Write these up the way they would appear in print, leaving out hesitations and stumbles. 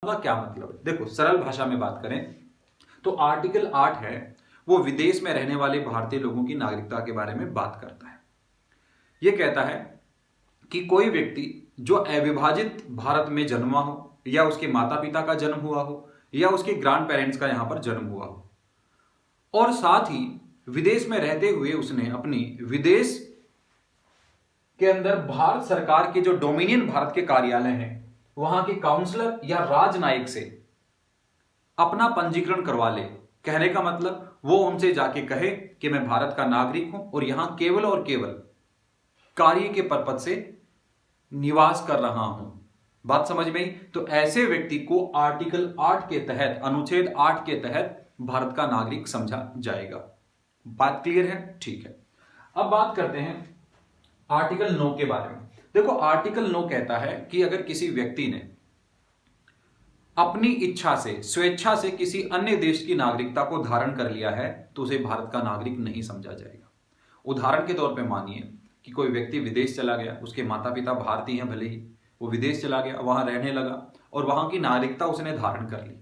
उसका क्या मतलब है? देखो सरल भाषा में बात करें तो आर्टिकल 8 है वो विदेश में रहने वाले भारतीय लोगों की नागरिकता के बारे में बात करता है। यह कहता है कि कोई व्यक्ति जो अविभाजित भारत में जन्मा हो या उसके माता पिता का जन्म हुआ हो या उसके ग्रैंड पेरेंट्स का यहां पर जन्म हुआ हो और साथ ही विदेश में रहते हुए उसने अपनी विदेश के अंदर भारत सरकार के जो डोमिनियन भारत के कार्यालय हैं वहां के काउंसलर या राजनायक से अपना पंजीकरण करवा ले। कहने का मतलब वो उनसे जाके कहे कि मैं भारत का नागरिक हूं और यहां केवल और केवल कार्य के पर्पज से निवास कर रहा हूं। बात समझ में आई? तो ऐसे व्यक्ति को आर्टिकल 8 के तहत, अनुच्छेद 8 के तहत भारत का नागरिक समझा जाएगा। बात क्लियर है? ठीक है। अब बात करते हैं आर्टिकल 9 के बारे में। देखो आर्टिकल 9 कहता है कि अगर किसी व्यक्ति ने अपनी इच्छा से, स्वेच्छा से किसी अन्य देश की नागरिकता को धारण कर लिया है तो उसे भारत का नागरिक नहीं समझा जाएगा। उदाहरण के तौर पे मानिए कि कोई व्यक्ति विदेश चला गया, उसके माता पिता भारतीय हैं, भले ही वो विदेश चला गया, वहां रहने लगा और वहां की नागरिकता उसने धारण कर ली,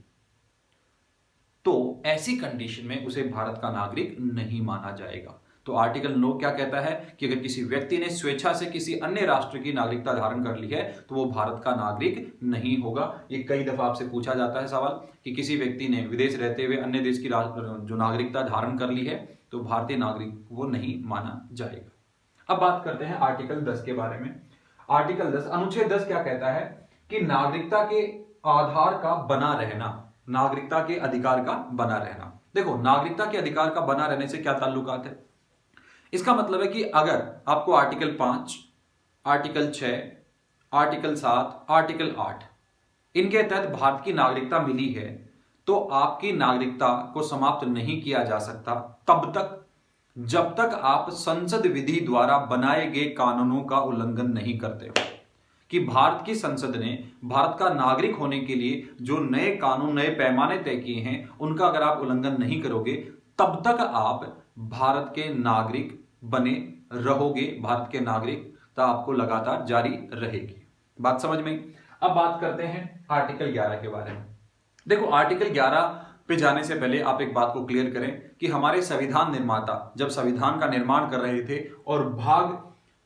तो ऐसी कंडीशन में उसे भारत का नागरिक नहीं माना जाएगा। तो आर्टिकल 9 क्या कहता है कि अगर किसी व्यक्ति ने स्वेच्छा से किसी अन्य राष्ट्र की नागरिकता धारण कर ली है तो वो भारत का नागरिक नहीं होगा। ये कई दफा आपसे पूछा जाता है सवाल कि किसी व्यक्ति ने विदेश रहते हुए अन्य देश की जो नागरिकता धारण कर ली है तो भारतीय नागरिक वो नहीं माना जाएगा। अब बात करते हैं आर्टिकल 10 के बारे में। आर्टिकल 10, अनुच्छेद 10 क्या कहता है कि नागरिकता के आधार का बना रहना, नागरिकता के अधिकार का बना रहना। देखो नागरिकता के अधिकार का बना रहने से क्या ताल्लुकात है? इसका मतलब है कि अगर आपको आर्टिकल 5, आर्टिकल 6, आर्टिकल 7, आर्टिकल 8 इनके तहत भारत की नागरिकता मिली है तो आपकी नागरिकता को समाप्त नहीं किया जा सकता तब तक जब तक आप संसद विधि द्वारा बनाए गए कानूनों का उल्लंघन नहीं करते हो। कि भारत की संसद ने भारत का नागरिक होने के लिए जो नए कानून, नए पैमाने तय किए हैं उनका अगर आप उल्लंघन नहीं करोगे तब तक आप भारत के नागरिक बने रहोगे, भारत के नागरिकता आपको लगातार जारी रहेगी। बात समझ में? अब बात करते हैं आर्टिकल 11 के बारे में। देखो आर्टिकल 11 पे जाने से पहले आप एक बात को क्लियर करें कि हमारे संविधान निर्माता जब संविधान का निर्माण कर रहे थे और भाग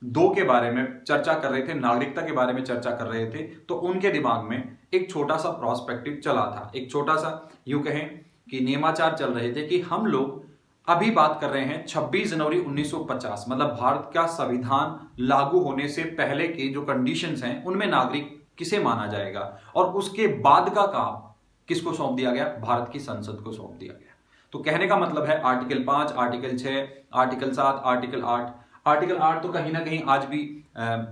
2 के बारे में चर्चा कर रहे थे, नागरिकता के बारे में चर्चा कर रहे थे, तो उनके दिमाग में एक छोटा सा प्रोस्पेक्टिव चला था, एक छोटा सा यूं कहें कि नियमाचार चल रहे थे कि हम लोग अभी बात कर रहे हैं 26 जनवरी 1950, मतलब भारत का संविधान लागू होने से पहले के जो कंडीशंस हैं उनमें नागरिक किसे माना जाएगा और उसके बाद का काम किसको सौंप दिया गया? भारत की संसद को सौंप दिया गया। तो कहने का मतलब है article 5, article 6, article 7, article 8, article 8 तो कहीं ना कहीं आज भी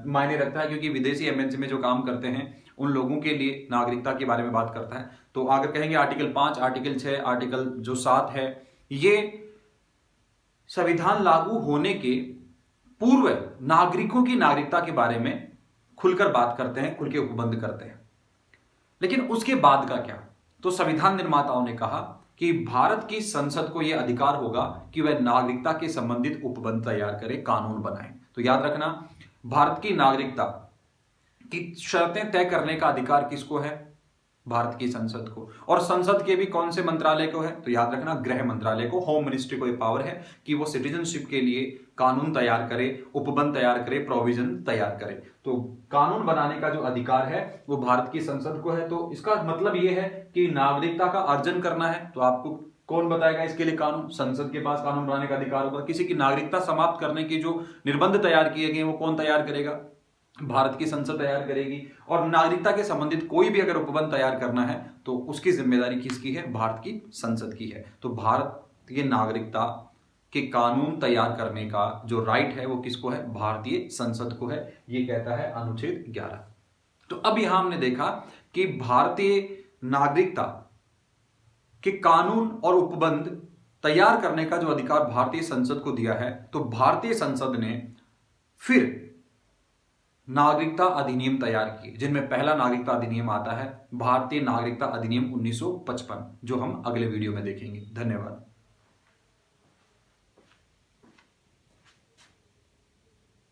मायने रखता है क्योंकि विदेशी एमएनसी में जो काम करते हैं उन लोगों के लिए नागरिकता के बारे में बात करता है। तो अगर कहेंगे आर्टिकल 5, आर्टिकल 6, आर्टिकल जो 7 है, ये संविधान लागू होने के पूर्व नागरिकों की नागरिकता के बारे में खुलकर बात करते हैं, खुल के उपबंध करते हैं। लेकिन उसके बाद का क्या? तो संविधान निर्माताओं ने कहा कि भारत की संसद को यह अधिकार होगा कि वह नागरिकता के संबंधित उपबंध तैयार करे, कानून बनाए। तो याद रखना, भारत की नागरिकता की शर्तें तय करने का अधिकार किसको है? भारत की संसद को। और संसद के भी कौन से मंत्रालय को है? तो याद रखना, गृह मंत्रालय को, होम मिनिस्ट्री को यह पावर है कि वो सिटीजनशिप के लिए कानून तैयार करे, उपबंध तैयार करे, प्रोविजन तैयार करे। तो कानून बनाने का जो अधिकार है वो भारत की संसद को है। तो इसका मतलब यह है कि नागरिकता का अर्जन करना है तो आपको कौन बताएगा इसके लिए कानून? संसद के पास कानून बनाने का अधिकार होगा। किसी की नागरिकता समाप्त करने के जो निर्बंध तैयार किए गए वो कौन तैयार करेगा? भारत की संसद तैयार करेगी। और नागरिकता के संबंधित कोई भी अगर उपबंध तैयार करना है तो उसकी जिम्मेदारी किसकी है? भारत की संसद की है। तो भारत की नागरिकता के कानून तैयार करने का जो राइट है वो किसको है? भारतीय संसद को है। ये कहता है अनुच्छेद 11। तो अब यहां हमने देखा कि भारतीय नागरिकता के कानून और उपबंध तैयार करने का जो अधिकार भारतीय संसद को दिया है, तो भारतीय संसद ने फिर नागरिकता अधिनियम तैयार किए, जिनमें पहला नागरिकता अधिनियम आता है भारतीय नागरिकता अधिनियम 1955, जो हम अगले वीडियो में देखेंगे। धन्यवाद।